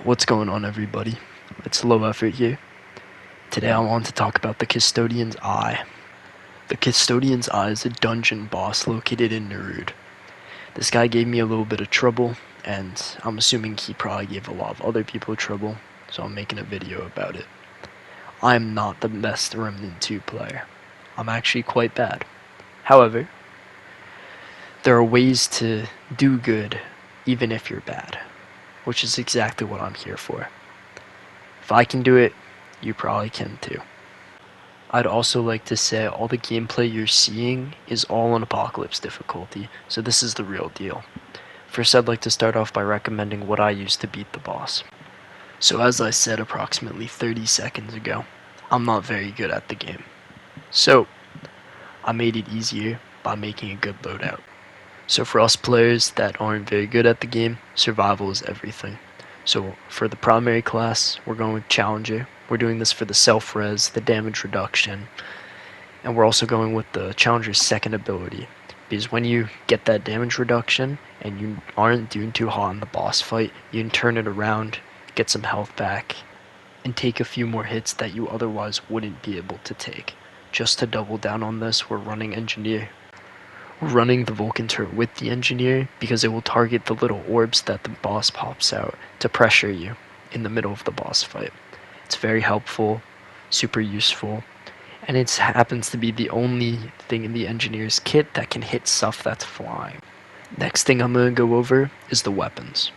What's going on, everybody? It's Low Effort here. Today I want to talk about the Custodian's Eye. The Custodian's Eye is a dungeon boss located in Nerud. This guy gave me a little bit of trouble, and I'm assuming he probably gave a lot of other people trouble, so I'm making a video about it. I'm not the best Remnant 2 player. I'm actually quite bad. However, there are ways to do good even if you're bad, which is exactly what I'm here for. If I can do it, you probably can too. I'd also like to say all the gameplay you're seeing is all on Apocalypse difficulty, so this is the real deal. First, I'd like to start off by recommending what I use to beat the boss. So as I said approximately 30 seconds ago, I'm not very good at the game. So, I made it easier by making a good loadout. So for us players that aren't very good at the game, survival is everything. So for the primary class, we're going with Challenger. We're doing this for the self-res, the damage reduction, and we're also going with the Challenger's second ability. Because when you get that damage reduction and you aren't doing too hot in the boss fight, you can turn it around, get some health back, and take a few more hits that you otherwise wouldn't be able to take. Just to double down on this, we're running Engineer. We're running the Vulcan turret with the Engineer because it will target the little orbs that the boss pops out to pressure you in the middle of the boss fight. It's very helpful, super useful, and it happens to be the only thing in the Engineer's kit that can hit stuff that's flying. Next thing I'm going to go over is the weapons.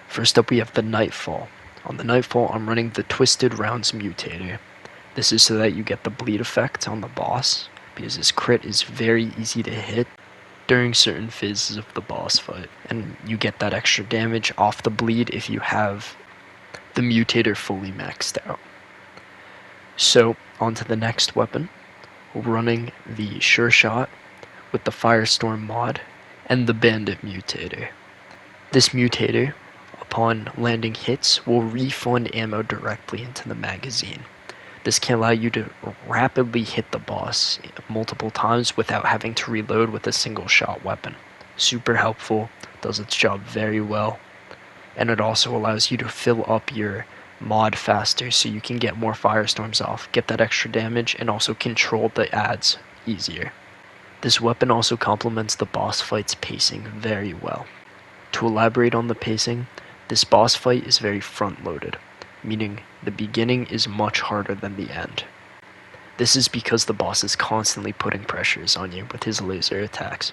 First up we have the Nightfall. On the Nightfall I'm running the Twisted Wounds Mutator. This is so that you get the bleed effect on the boss, because his crit is very easy to hit during certain phases of the boss fight, and you get that extra damage off the bleed if you have the Mutator fully maxed out. So, onto the next weapon. We're running the Sureshot with the Firestorm Mod and the Bandit Mutator. This Mutator, upon landing hits, will refund ammo directly into the magazine. This can allow you to rapidly hit the boss multiple times without having to reload with a single shot weapon. Super helpful, does its job very well, and it also allows you to fill up your mod faster so you can get more firestorms off, get that extra damage, and also control the adds easier. This weapon also complements the boss fight's pacing very well. To elaborate on the pacing, this boss fight is very front-loaded, meaning the beginning is much harder than the end. This is because the boss is constantly putting pressures on you with his laser attacks.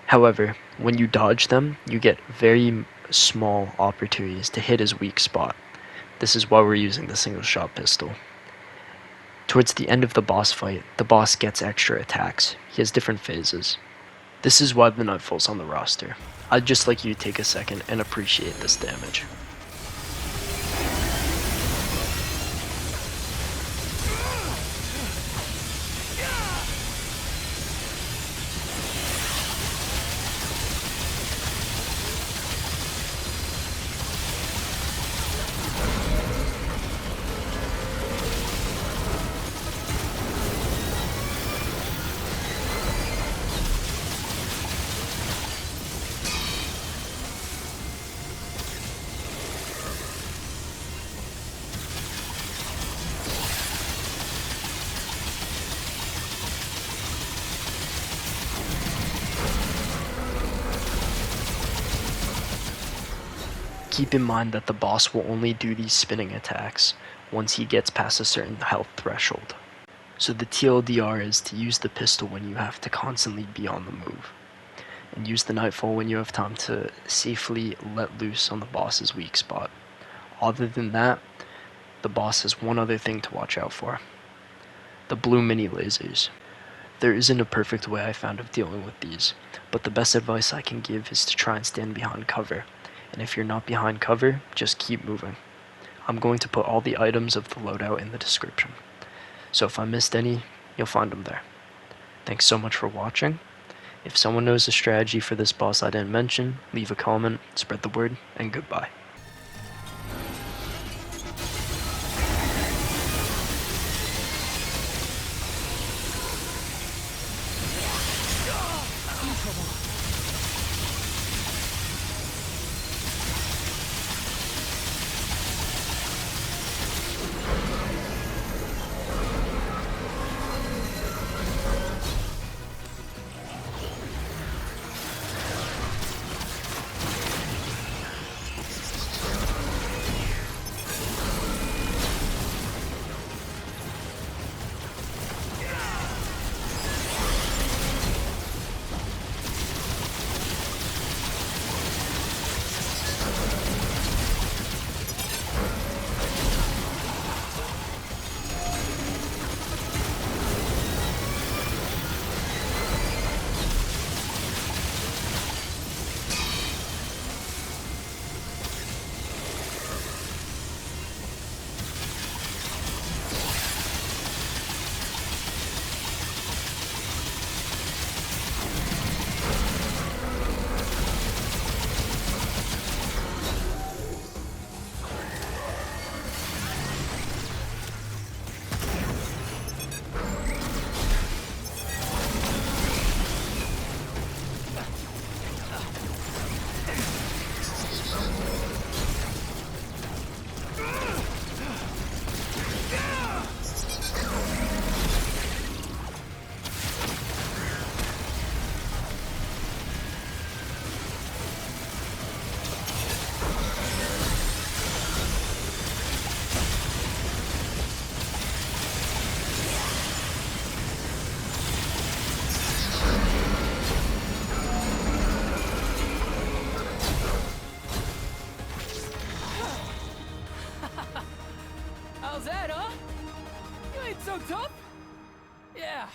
However, when you dodge them, you get very small opportunities to hit his weak spot. This is why we're using the single shot pistol. Towards the end of the boss fight, the boss gets extra attacks. He has different phases. This is why the Nightfall's on the roster. I'd just like you to take a second and appreciate this damage. Keep in mind that the boss will only do these spinning attacks once he gets past a certain health threshold. So the TLDR is to use the pistol when you have to constantly be on the move, and use the Nightfall when you have time to safely let loose on the boss's weak spot. Other than that, the boss has one other thing to watch out for: the blue mini lasers. There isn't a perfect way I found of dealing with these, but the best advice I can give is to try and stand behind cover. And if you're not behind cover, just keep moving. I'm going to put all the items of the loadout in the description, so if I missed any, you'll find them there. Thanks so much for watching. If someone knows a strategy for this boss I didn't mention, leave a comment, spread the word, and goodbye. so tough? Yeah,